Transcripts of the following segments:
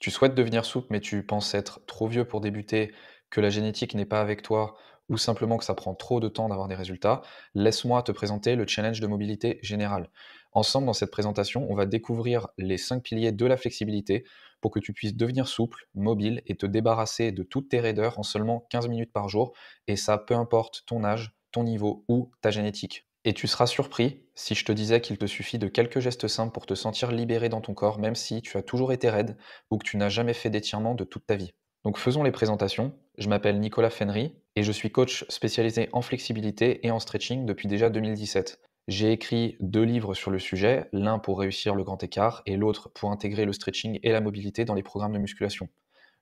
Tu souhaites devenir souple, mais tu penses être trop vieux pour débuter, que la génétique n'est pas avec toi ou simplement que ça prend trop de temps d'avoir des résultats, laisse-moi te présenter le challenge de mobilité générale. Ensemble, dans cette présentation, on va découvrir les 5 piliers de la flexibilité pour que tu puisses devenir souple, mobile et te débarrasser de toutes tes raideurs en seulement 15 minutes par jour, et ça peu importe ton âge, ton niveau ou ta génétique. Et tu seras surpris si je te disais qu'il te suffit de quelques gestes simples pour te sentir libéré dans ton corps, même si tu as toujours été raide ou que tu n'as jamais fait d'étirement de toute ta vie. Donc faisons les présentations. Je m'appelle Nicolas Fenry et je suis coach spécialisé en flexibilité et en stretching depuis déjà 2017. J'ai écrit 2 livres sur le sujet, l'un pour réussir le grand écart et l'autre pour intégrer le stretching et la mobilité dans les programmes de musculation.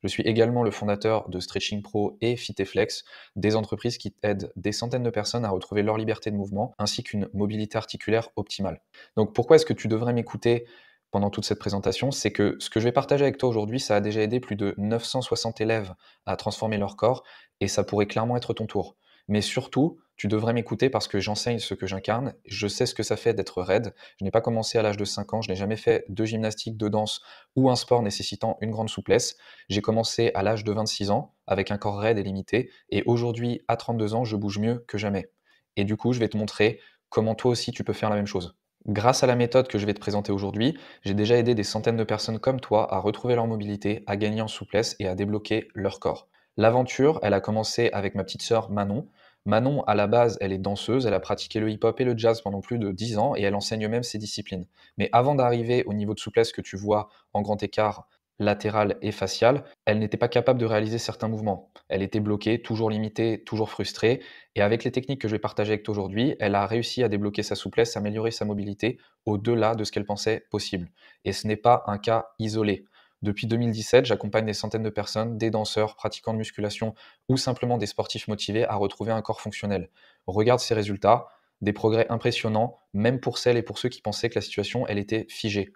Je suis également le fondateur de Stretching Pro et FitFlex, des entreprises qui aident des centaines de personnes à retrouver leur liberté de mouvement ainsi qu'une mobilité articulaire optimale. Donc pourquoi est-ce que tu devrais m'écouter pendant toute cette présentation? C'est que ce que je vais partager avec toi aujourd'hui, ça a déjà aidé plus de 960 élèves à transformer leur corps et ça pourrait clairement être ton tour. Mais surtout, tu devrais m'écouter parce que j'enseigne ce que j'incarne, je sais ce que ça fait d'être raide. Je n'ai pas commencé à l'âge de 5 ans, je n'ai jamais fait de gymnastique, de danse ou un sport nécessitant une grande souplesse. J'ai commencé à l'âge de 26 ans avec un corps raide et limité et aujourd'hui, à 32 ans, je bouge mieux que jamais. Et du coup, je vais te montrer comment toi aussi tu peux faire la même chose. Grâce à la méthode que je vais te présenter aujourd'hui, j'ai déjà aidé des centaines de personnes comme toi à retrouver leur mobilité, à gagner en souplesse et à débloquer leur corps. L'aventure, elle a commencé avec ma petite sœur Manon. Manon, à la base, elle est danseuse, elle a pratiqué le hip-hop et le jazz pendant plus de 10 ans et elle enseigne même ces disciplines. Mais avant d'arriver au niveau de souplesse que tu vois en grand écart latéral et facial, elle n'était pas capable de réaliser certains mouvements. Elle était bloquée, toujours limitée, toujours frustrée. Et avec les techniques que je vais partager avec toi aujourd'hui, elle a réussi à débloquer sa souplesse, améliorer sa mobilité au-delà de ce qu'elle pensait possible. Et ce n'est pas un cas isolé. Depuis 2017, j'accompagne des centaines de personnes, des danseurs, pratiquants de musculation ou simplement des sportifs motivés à retrouver un corps fonctionnel. Regarde ces résultats, des progrès impressionnants, même pour celles et pour ceux qui pensaient que la situation, elle était figée.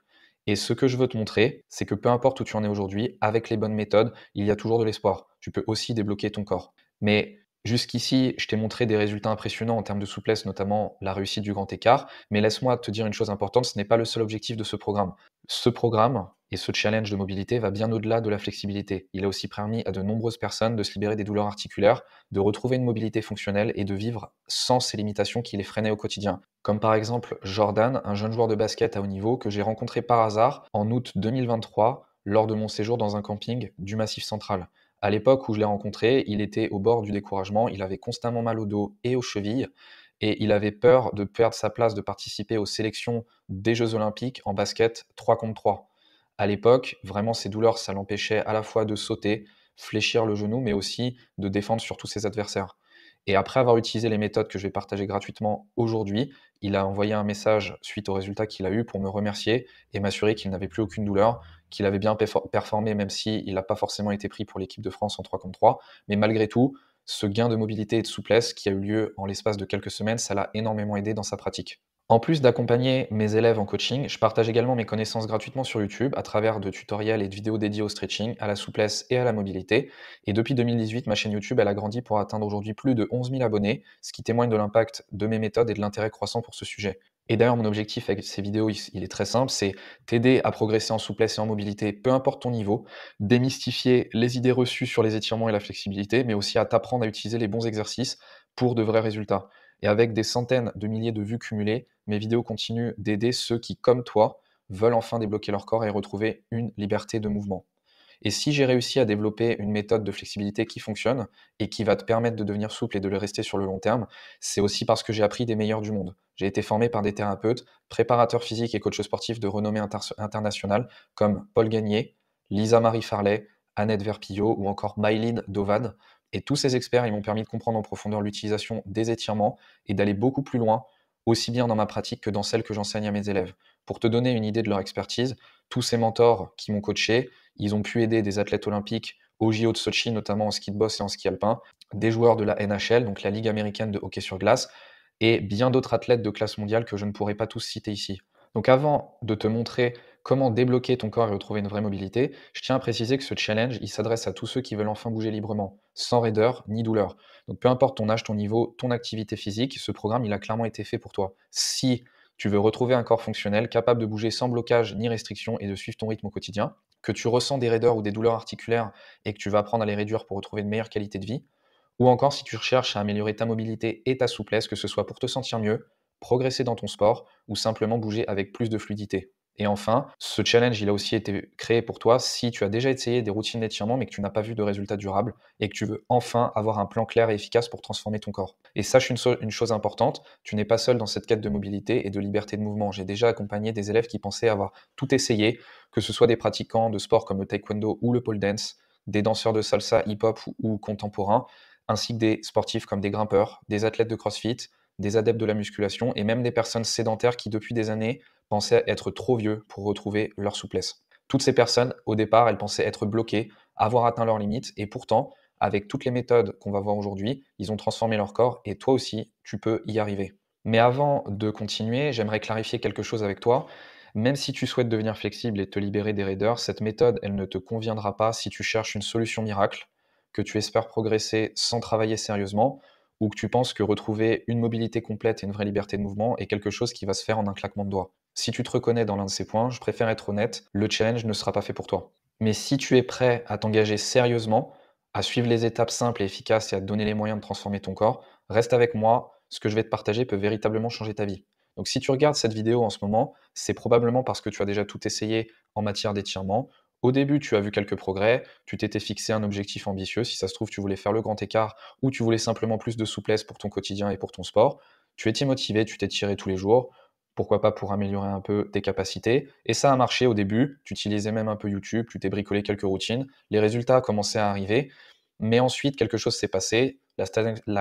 Et ce que je veux te montrer, c'est que peu importe où tu en es aujourd'hui, avec les bonnes méthodes, il y a toujours de l'espoir. Tu peux aussi débloquer ton corps. Mais jusqu'ici, je t'ai montré des résultats impressionnants en termes de souplesse, notamment la réussite du grand écart. Mais laisse-moi te dire une chose importante, ce n'est pas le seul objectif de ce programme. Ce programme et ce challenge de mobilité va bien au-delà de la flexibilité. Il a aussi permis à de nombreuses personnes de se libérer des douleurs articulaires, de retrouver une mobilité fonctionnelle et de vivre sans ces limitations qui les freinaient au quotidien. Comme par exemple Jordan, un jeune joueur de basket à haut niveau que j'ai rencontré par hasard en août 2023 lors de mon séjour dans un camping du Massif Central. À l'époque où je l'ai rencontré, il était au bord du découragement, il avait constamment mal au dos et aux chevilles, et il avait peur de perdre sa place de participer aux sélections des Jeux Olympiques en basket 3 contre 3. À l'époque, vraiment ces douleurs, ça l'empêchait à la fois de sauter, fléchir le genou, mais aussi de défendre sur tous ses adversaires. Et après avoir utilisé les méthodes que je vais partager gratuitement aujourd'hui, il a envoyé un message suite aux résultats qu'il a eu pour me remercier et m'assurer qu'il n'avait plus aucune douleur, qu'il avait bien performé même s'il n'a pas forcément été pris pour l'équipe de France en 3 contre 3. Mais malgré tout, ce gain de mobilité et de souplesse qui a eu lieu en l'espace de quelques semaines, ça l'a énormément aidé dans sa pratique. En plus d'accompagner mes élèves en coaching, je partage également mes connaissances gratuitement sur YouTube à travers de tutoriels et de vidéos dédiées au stretching, à la souplesse et à la mobilité. Et depuis 2018, ma chaîne YouTube, elle a grandi pour atteindre aujourd'hui plus de 11 000 abonnés, ce qui témoigne de l'impact de mes méthodes et de l'intérêt croissant pour ce sujet. Et d'ailleurs, mon objectif avec ces vidéos, il est très simple, c'est t'aider à progresser en souplesse et en mobilité, peu importe ton niveau, démystifier les idées reçues sur les étirements et la flexibilité, mais aussi à t'apprendre à utiliser les bons exercices pour de vrais résultats. Et avec des centaines de milliers de vues cumulées, mes vidéos continuent d'aider ceux qui, comme toi, veulent enfin débloquer leur corps et retrouver une liberté de mouvement. Et si j'ai réussi à développer une méthode de flexibilité qui fonctionne et qui va te permettre de devenir souple et de le rester sur le long terme, c'est aussi parce que j'ai appris des meilleurs du monde. J'ai été formé par des thérapeutes, préparateurs physiques et coachs sportifs de renommée internationale comme Paul Gagné, Lisa Marie Farley, Annette Verpillo ou encore Mylene Dovad. Et tous ces experts, ils m'ont permis de comprendre en profondeur l'utilisation des étirements et d'aller beaucoup plus loin, aussi bien dans ma pratique que dans celle que j'enseigne à mes élèves. Pour te donner une idée de leur expertise, tous ces mentors qui m'ont coaché, ils ont pu aider des athlètes olympiques au JO de Sochi, notamment en ski de boss et en ski alpin, des joueurs de la NHL, donc la Ligue américaine de hockey sur glace, et bien d'autres athlètes de classe mondiale que je ne pourrais pas tous citer ici. Donc avant de te montrer comment débloquer ton corps et retrouver une vraie mobilité, je tiens à préciser que ce challenge, il s'adresse à tous ceux qui veulent enfin bouger librement, sans raideur ni douleur. Donc peu importe ton âge, ton niveau, ton activité physique, ce programme, il a clairement été fait pour toi. Si tu veux retrouver un corps fonctionnel, capable de bouger sans blocage ni restriction et de suivre ton rythme au quotidien, que tu ressens des raideurs ou des douleurs articulaires et que tu vas apprendre à les réduire pour retrouver une meilleure qualité de vie, ou encore si tu recherches à améliorer ta mobilité et ta souplesse, que ce soit pour te sentir mieux, progresser dans ton sport ou simplement bouger avec plus de fluidité. Et enfin, ce challenge, il a aussi été créé pour toi si tu as déjà essayé des routines d'étirement mais que tu n'as pas vu de résultats durables et que tu veux enfin avoir un plan clair et efficace pour transformer ton corps. Et sache une chose importante, tu n'es pas seul dans cette quête de mobilité et de liberté de mouvement. J'ai déjà accompagné des élèves qui pensaient avoir tout essayé, que ce soit des pratiquants de sport comme le taekwondo ou le pole dance, des danseurs de salsa, hip-hop ou contemporains, ainsi que des sportifs comme des grimpeurs, des athlètes de CrossFit, des adeptes de la musculation et même des personnes sédentaires qui, depuis des années, pensaient être trop vieux pour retrouver leur souplesse. Toutes ces personnes, au départ, elles pensaient être bloquées, avoir atteint leurs limites, et pourtant, avec toutes les méthodes qu'on va voir aujourd'hui, ils ont transformé leur corps et toi aussi, tu peux y arriver. Mais avant de continuer, j'aimerais clarifier quelque chose avec toi. Même si tu souhaites devenir flexible et te libérer des raideurs, cette méthode, elle ne te conviendra pas si tu cherches une solution miracle, que tu espères progresser sans travailler sérieusement, ou que tu penses que retrouver une mobilité complète et une vraie liberté de mouvement est quelque chose qui va se faire en un claquement de doigts. Si tu te reconnais dans l'un de ces points, je préfère être honnête, le challenge ne sera pas fait pour toi. Mais si tu es prêt à t'engager sérieusement, à suivre les étapes simples et efficaces et à te donner les moyens de transformer ton corps, reste avec moi, ce que je vais te partager peut véritablement changer ta vie. Donc si tu regardes cette vidéo en ce moment, c'est probablement parce que tu as déjà tout essayé en matière d'étirement. Au début, tu as vu quelques progrès, tu t'étais fixé un objectif ambitieux, si ça se trouve, tu voulais faire le grand écart ou tu voulais simplement plus de souplesse pour ton quotidien et pour ton sport. Tu étais motivé, tu t'es tiré tous les jours, pourquoi pas pour améliorer un peu tes capacités. Et ça a marché au début, tu utilisais même un peu YouTube, tu t'es bricolé quelques routines, les résultats commençaient à arriver, mais ensuite quelque chose s'est passé, la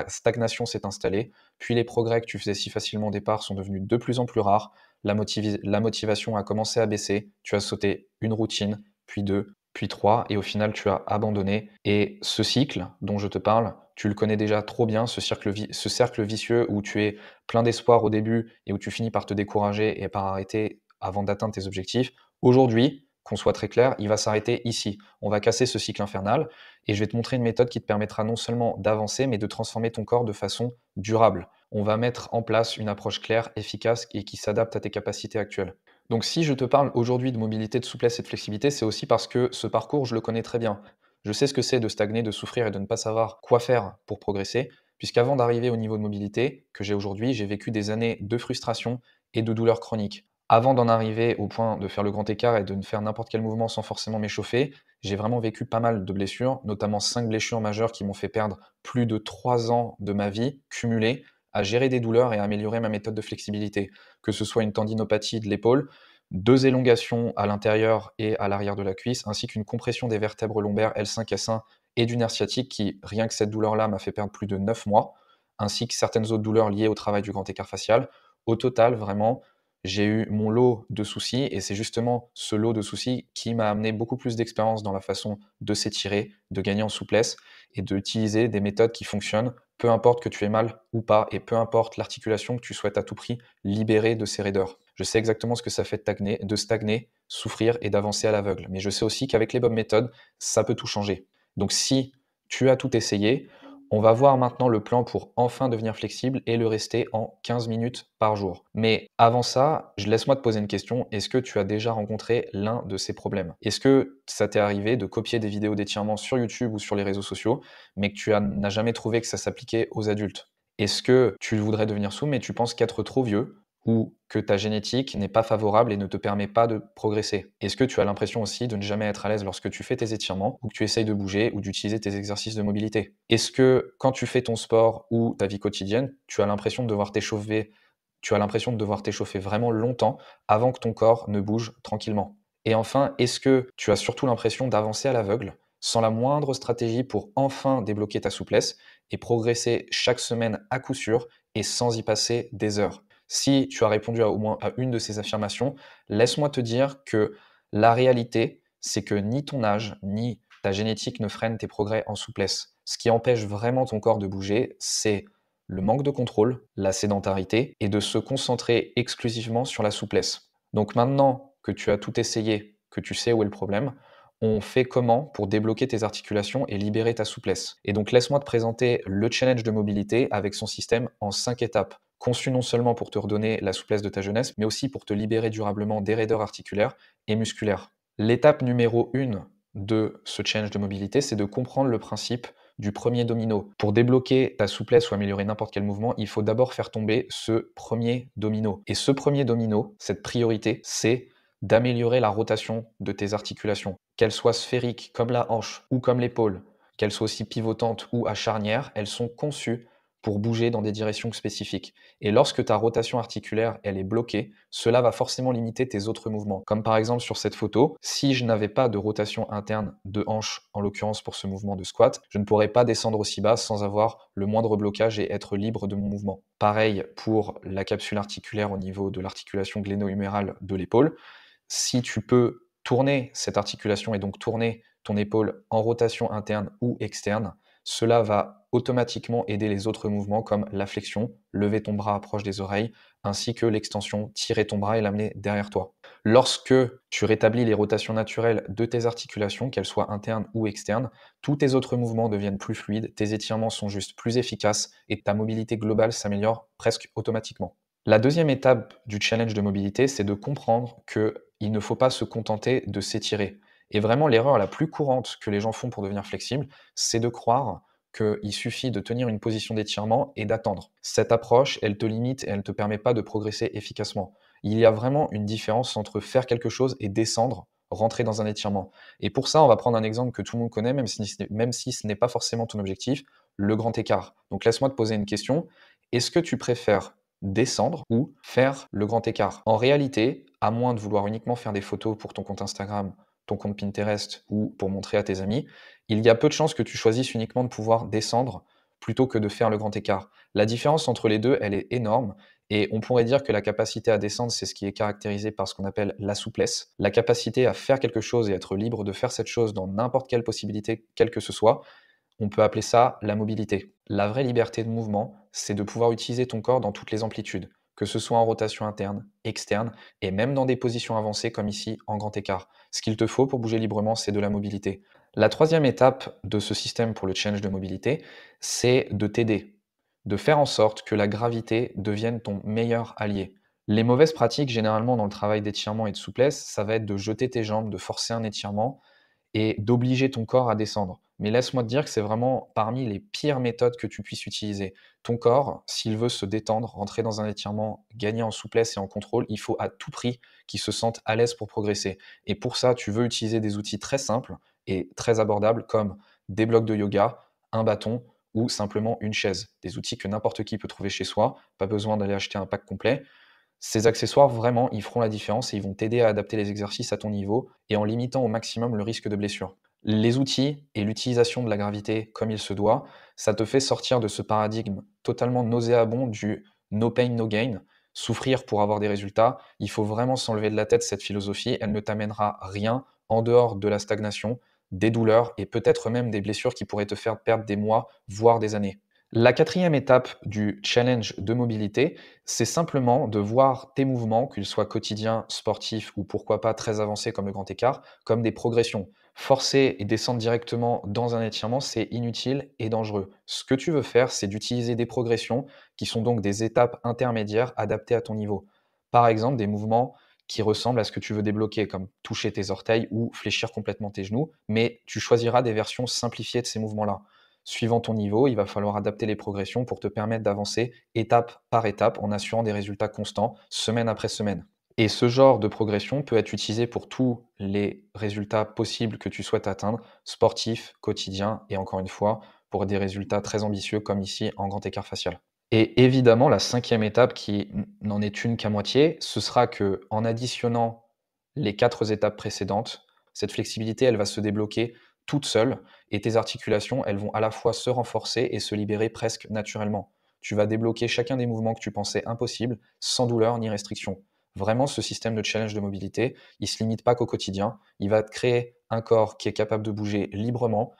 stagnation s'est installée, puis les progrès que tu faisais si facilement au départ sont devenus de plus en plus rares, la motivation a commencé à baisser, tu as sauté une routine, puis deux, puis trois, et au final tu as abandonné. Et ce cycle dont je te parle, tu le connais déjà trop bien, ce cercle vicieux où tu es plein d'espoir au début et où tu finis par te décourager et par arrêter avant d'atteindre tes objectifs. Aujourd'hui, qu'on soit très clair, il va s'arrêter ici. On va casser ce cycle infernal et je vais te montrer une méthode qui te permettra non seulement d'avancer, mais de transformer ton corps de façon durable. On va mettre en place une approche claire, efficace et qui s'adapte à tes capacités actuelles. Donc si je te parle aujourd'hui de mobilité, de souplesse et de flexibilité, c'est aussi parce que ce parcours, je le connais très bien. Je sais ce que c'est de stagner, de souffrir et de ne pas savoir quoi faire pour progresser, puisqu'avant d'arriver au niveau de mobilité que j'ai aujourd'hui, j'ai vécu des années de frustration et de douleurs chroniques. Avant d'en arriver au point de faire le grand écart et de ne faire n'importe quel mouvement sans forcément m'échauffer, j'ai vraiment vécu pas mal de blessures, notamment 5 blessures majeures qui m'ont fait perdre plus de 3 ans de ma vie cumulée à gérer des douleurs et à améliorer ma méthode de flexibilité, que ce soit une tendinopathie de l'épaule, 2 élongations à l'intérieur et à l'arrière de la cuisse, ainsi qu'une compression des vertèbres lombaires L5-S1 et du nerf sciatique qui, rien que cette douleur-là, m'a fait perdre plus de 9 mois, ainsi que certaines autres douleurs liées au travail du grand écart facial. Au total, vraiment, j'ai eu mon lot de soucis et c'est justement ce lot de soucis qui m'a amené beaucoup plus d'expérience dans la façon de s'étirer, de gagner en souplesse et d'utiliser des méthodes qui fonctionnent, peu importe que tu aies mal ou pas et peu importe l'articulation que tu souhaites à tout prix libérer de ces raideurs. Je sais exactement ce que ça fait de stagner, souffrir et d'avancer à l'aveugle, mais je sais aussi qu'avec les bonnes méthodes, ça peut tout changer. Donc si tu as tout essayé, on va voir maintenant le plan pour enfin devenir flexible et le rester en 15 minutes par jour. Mais avant ça, laisse-moi te poser une question. Est-ce que tu as déjà rencontré l'un de ces problèmes? Est-ce que ça t'est arrivé de copier des vidéos d'étirement sur YouTube ou sur les réseaux sociaux, mais que n'as jamais trouvé que ça s'appliquait aux adultes? Est-ce que tu voudrais devenir souple, mais tu penses qu'être trop vieux ou que ta génétique n'est pas favorable et ne te permet pas de progresser? Est-ce que tu as l'impression aussi de ne jamais être à l'aise lorsque tu fais tes étirements ou que tu essayes de bouger ou d'utiliser tes exercices de mobilité? Est-ce que quand tu fais ton sport ou ta vie quotidienne, tu as l'impression de devoir t'échauffer vraiment longtemps avant que ton corps ne bouge tranquillement? Et enfin, est-ce que tu as surtout l'impression d'avancer à l'aveugle, sans la moindre stratégie pour enfin débloquer ta souplesse et progresser chaque semaine à coup sûr et sans y passer des heures? Si tu as répondu à au moins à une de ces affirmations, laisse-moi te dire que la réalité, c'est que ni ton âge, ni ta génétique ne freinent tes progrès en souplesse. Ce qui empêche vraiment ton corps de bouger, c'est le manque de contrôle, la sédentarité et de se concentrer exclusivement sur la souplesse. Donc maintenant que tu as tout essayé, que tu sais où est le problème, on fait comment pour débloquer tes articulations et libérer ta souplesse? Et donc laisse-moi te présenter le challenge de mobilité avec son système en 5 étapes, conçu non seulement pour te redonner la souplesse de ta jeunesse, mais aussi pour te libérer durablement des raideurs articulaires et musculaires. L'étape numéro 1 de ce change de mobilité, c'est de comprendre le principe du premier domino. Pour débloquer ta souplesse ou améliorer n'importe quel mouvement, il faut d'abord faire tomber ce premier domino. Et ce premier domino, cette priorité, c'est d'améliorer la rotation de tes articulations. Qu'elles soient sphériques comme la hanche ou comme l'épaule, qu'elles soient aussi pivotantes ou à charnière, elles sont conçues pour bouger dans des directions spécifiques. Et lorsque ta rotation articulaire, elle est bloquée, cela va forcément limiter tes autres mouvements. Comme par exemple sur cette photo, si je n'avais pas de rotation interne de hanche, en l'occurrence pour ce mouvement de squat, je ne pourrais pas descendre aussi bas sans avoir le moindre blocage et être libre de mon mouvement. Pareil pour la capsule articulaire au niveau de l'articulation gléno-humérale de l'épaule. Si tu peux tourner cette articulation et donc tourner ton épaule en rotation interne ou externe, cela va automatiquement aider les autres mouvements comme la flexion, lever ton bras proche des oreilles, ainsi que l'extension, tirer ton bras et l'amener derrière toi. Lorsque tu rétablis les rotations naturelles de tes articulations, qu'elles soient internes ou externes, tous tes autres mouvements deviennent plus fluides, tes étirements sont juste plus efficaces et ta mobilité globale s'améliore presque automatiquement. La deuxième étape du challenge de mobilité, c'est de comprendre qu'il ne faut pas se contenter de s'étirer. Et vraiment, l'erreur la plus courante que les gens font pour devenir flexibles, c'est de croire qu'il suffit de tenir une position d'étirement et d'attendre. Cette approche, elle te limite et elle ne te permet pas de progresser efficacement. Il y a vraiment une différence entre faire quelque chose et descendre, rentrer dans un étirement. Et pour ça, on va prendre un exemple que tout le monde connaît, même si ce n'est pas forcément ton objectif, le grand écart. Donc laisse-moi te poser une question. Est-ce que tu préfères descendre ou faire le grand écart? En réalité, à moins de vouloir uniquement faire des photos pour ton compte Instagram, ton compte Pinterest ou pour montrer à tes amis, il y a peu de chances que tu choisisses uniquement de pouvoir descendre plutôt que de faire le grand écart. La différence entre les deux, elle est énorme et on pourrait dire que la capacité à descendre, c'est ce qui est caractérisé par ce qu'on appelle la souplesse, la capacité à faire quelque chose et être libre de faire cette chose dans n'importe quelle possibilité, quelle que ce soit. On peut appeler ça la mobilité. La vraie liberté de mouvement, c'est de pouvoir utiliser ton corps dans toutes les amplitudes, que ce soit en rotation interne, externe, et même dans des positions avancées comme ici en grand écart. Ce qu'il te faut pour bouger librement, c'est de la mobilité. La troisième étape de ce système pour le change de mobilité, c'est de t'aider, de faire en sorte que la gravité devienne ton meilleur allié. Les mauvaises pratiques, généralement dans le travail d'étirement et de souplesse, ça va être de jeter tes jambes, de forcer un étirement, et d'obliger ton corps à descendre. Mais laisse-moi te dire que c'est vraiment parmi les pires méthodes que tu puisses utiliser. Ton corps, s'il veut se détendre, rentrer dans un étirement, gagner en souplesse et en contrôle, il faut à tout prix qu'il se sente à l'aise pour progresser. Et pour ça, tu veux utiliser des outils très simples et très abordables comme des blocs de yoga, un bâton ou simplement une chaise. Des outils que n'importe qui peut trouver chez soi, pas besoin d'aller acheter un pack complet. Ces accessoires, vraiment, ils feront la différence et ils vont t'aider à adapter les exercices à ton niveau et en limitant au maximum le risque de blessure. Les outils et l'utilisation de la gravité comme il se doit, ça te fait sortir de ce paradigme totalement nauséabond du no pain, no gain. Souffrir pour avoir des résultats, il faut vraiment s'enlever de la tête cette philosophie, elle ne t'amènera rien en dehors de la stagnation, des douleurs et peut-être même des blessures qui pourraient te faire perdre des mois, voire des années. La quatrième étape du challenge de mobilité, c'est simplement de voir tes mouvements, qu'ils soient quotidiens, sportifs ou pourquoi pas très avancés comme le grand écart, comme des progressions. Forcer et descendre directement dans un étirement, c'est inutile et dangereux. Ce que tu veux faire, c'est d'utiliser des progressions qui sont donc des étapes intermédiaires adaptées à ton niveau. Par exemple, des mouvements qui ressemblent à ce que tu veux débloquer, comme toucher tes orteils ou fléchir complètement tes genoux, mais tu choisiras des versions simplifiées de ces mouvements-là. Suivant ton niveau, il va falloir adapter les progressions pour te permettre d'avancer étape par étape en assurant des résultats constants, semaine après semaine. Et ce genre de progression peut être utilisé pour tous les résultats possibles que tu souhaites atteindre, sportifs, quotidiens et encore une fois, pour des résultats très ambitieux comme ici en grand écart facial. Et évidemment, la cinquième étape qui n'en est une qu'à moitié, ce sera que en additionnant les 4 étapes précédentes, cette flexibilité, elle va se débloquer toute seule et tes articulations, elles vont à la fois se renforcer et se libérer presque naturellement. Tu vas débloquer chacun des mouvements que tu pensais impossibles, sans douleur ni restriction. Vraiment, ce système de challenge de mobilité, il ne se limite pas qu'au quotidien. Il va te créer un corps qui est capable de bouger librement,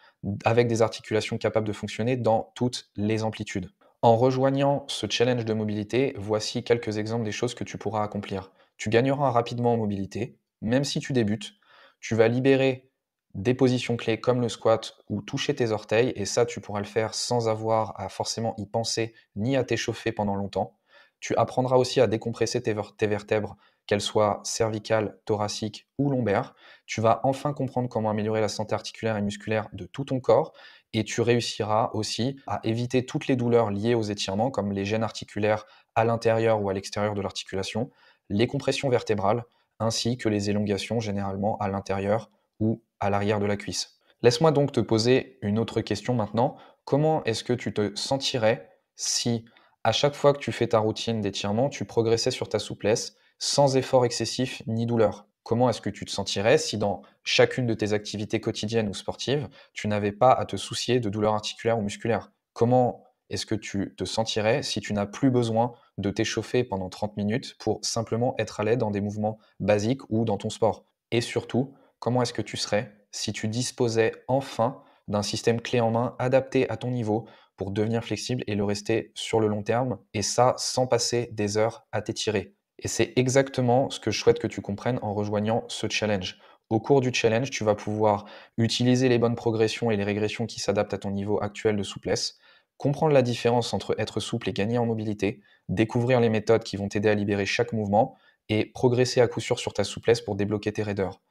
avec des articulations capables de fonctionner dans toutes les amplitudes. En rejoignant ce challenge de mobilité, voici quelques exemples des choses que tu pourras accomplir. Tu gagneras rapidement en mobilité, même si tu débutes. Tu vas libérer des positions clés comme le squat ou toucher tes orteils, et ça, tu pourras le faire sans avoir à forcément y penser ni à t'échauffer pendant longtemps. Tu apprendras aussi à décompresser tes vertèbres, qu'elles soient cervicales, thoraciques ou lombaires. Tu vas enfin comprendre comment améliorer la santé articulaire et musculaire de tout ton corps et tu réussiras aussi à éviter toutes les douleurs liées aux étirements, comme les gênes articulaires à l'intérieur ou à l'extérieur de l'articulation, les compressions vertébrales, ainsi que les élongations généralement à l'intérieur ou à l'arrière de la cuisse. Laisse-moi donc te poser une autre question maintenant. Comment est-ce que tu te sentirais si, à chaque fois que tu fais ta routine d'étirement, tu progressais sur ta souplesse sans effort excessif ni douleur? Comment est-ce que tu te sentirais si dans chacune de tes activités quotidiennes ou sportives, tu n'avais pas à te soucier de douleurs articulaires ou musculaires? Comment est-ce que tu te sentirais si tu n'as plus besoin de t'échauffer pendant 30 minutes pour simplement être à l'aise dans des mouvements basiques ou dans ton sport? Et surtout, comment est-ce que tu serais si tu disposais enfin d'un système clé en main adapté à ton niveau pour devenir flexible et le rester sur le long terme, et ça sans passer des heures à t'étirer? Et c'est exactement ce que je souhaite que tu comprennes en rejoignant ce challenge. Au cours du challenge, tu vas pouvoir utiliser les bonnes progressions et les régressions qui s'adaptent à ton niveau actuel de souplesse, comprendre la différence entre être souple et gagner en mobilité, découvrir les méthodes qui vont t'aider à libérer chaque mouvement et progresser à coup sûr sur ta souplesse pour débloquer tes raideurs.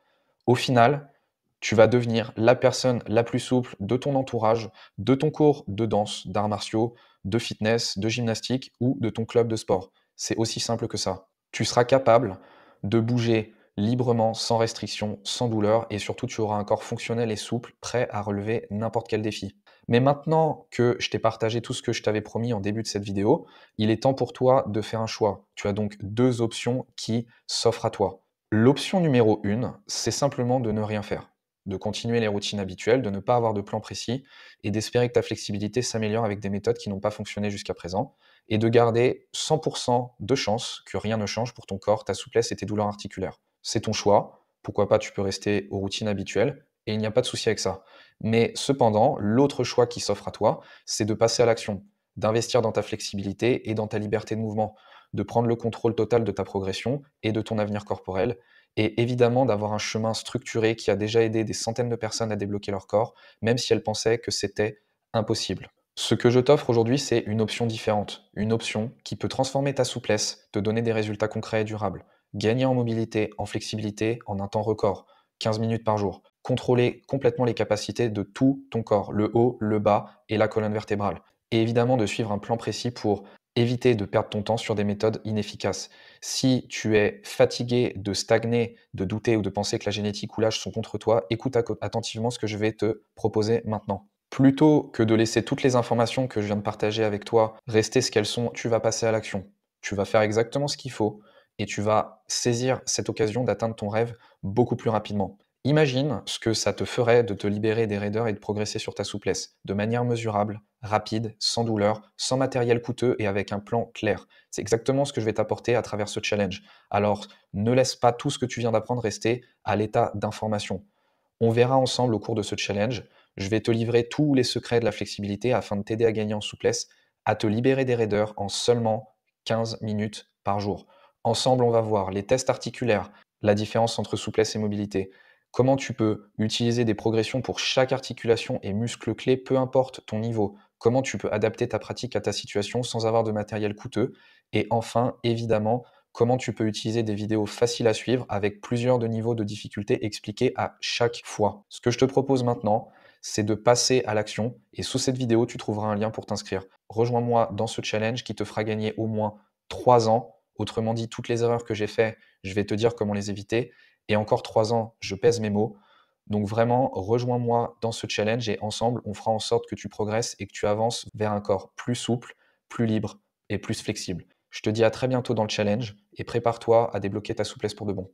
Au final, tu vas devenir la personne la plus souple de ton entourage, de ton cours de danse, d'arts martiaux, de fitness, de gymnastique ou de ton club de sport. C'est aussi simple que ça. Tu seras capable de bouger librement, sans restriction, sans douleur, et surtout tu auras un corps fonctionnel et souple, prêt à relever n'importe quel défi. Mais maintenant que je t'ai partagé tout ce que je t'avais promis en début de cette vidéo, il est temps pour toi de faire un choix. Tu as donc deux options qui s'offrent à toi. L'option numéro 1, c'est simplement de ne rien faire, de continuer les routines habituelles, de ne pas avoir de plan précis et d'espérer que ta flexibilité s'améliore avec des méthodes qui n'ont pas fonctionné jusqu'à présent et de garder 100% de chance que rien ne change pour ton corps, ta souplesse et tes douleurs articulaires. C'est ton choix, pourquoi pas tu peux rester aux routines habituelles et il n'y a pas de souci avec ça. Mais cependant, l'autre choix qui s'offre à toi, c'est de passer à l'action, d'investir dans ta flexibilité et dans ta liberté de mouvement, de prendre le contrôle total de ta progression et de ton avenir corporel, et évidemment d'avoir un chemin structuré qui a déjà aidé des centaines de personnes à débloquer leur corps, même si elles pensaient que c'était impossible. Ce que je t'offre aujourd'hui, c'est une option différente, une option qui peut transformer ta souplesse, te donner des résultats concrets et durables, gagner en mobilité, en flexibilité en un temps record, 15 minutes par jour, contrôler complètement les capacités de tout ton corps, le haut, le bas et la colonne vertébrale, et évidemment de suivre un plan précis pour éviter de perdre ton temps sur des méthodes inefficaces. Si tu es fatigué de stagner, de douter ou de penser que la génétique ou l'âge sont contre toi, écoute attentivement ce que je vais te proposer maintenant. Plutôt que de laisser toutes les informations que je viens de partager avec toi rester ce qu'elles sont, tu vas passer à l'action. Tu vas faire exactement ce qu'il faut et tu vas saisir cette occasion d'atteindre ton rêve beaucoup plus rapidement. Imagine ce que ça te ferait de te libérer des raideurs et de progresser sur ta souplesse, de manière mesurable, rapide, sans douleur, sans matériel coûteux et avec un plan clair. C'est exactement ce que je vais t'apporter à travers ce challenge. Alors, ne laisse pas tout ce que tu viens d'apprendre rester à l'état d'information. On verra ensemble au cours de ce challenge. Je vais te livrer tous les secrets de la flexibilité afin de t'aider à gagner en souplesse, à te libérer des raideurs en seulement 15 minutes par jour. Ensemble, on va voir les tests articulaires, la différence entre souplesse et mobilité, comment tu peux utiliser des progressions pour chaque articulation et muscle clé, peu importe ton niveau, comment tu peux adapter ta pratique à ta situation sans avoir de matériel coûteux, et enfin, évidemment, comment tu peux utiliser des vidéos faciles à suivre avec plusieurs de niveaux de difficulté expliqués à chaque fois. Ce que je te propose maintenant, c'est de passer à l'action et sous cette vidéo, tu trouveras un lien pour t'inscrire. Rejoins-moi dans ce challenge qui te fera gagner au moins 3 ans. Autrement dit, toutes les erreurs que j'ai faites, je vais te dire comment les éviter. Et encore 3 ans, je pèse mes mots. Donc vraiment, rejoins-moi dans ce challenge et ensemble, on fera en sorte que tu progresses et que tu avances vers un corps plus souple, plus libre et plus flexible. Je te dis à très bientôt dans le challenge et prépare-toi à débloquer ta souplesse pour de bon.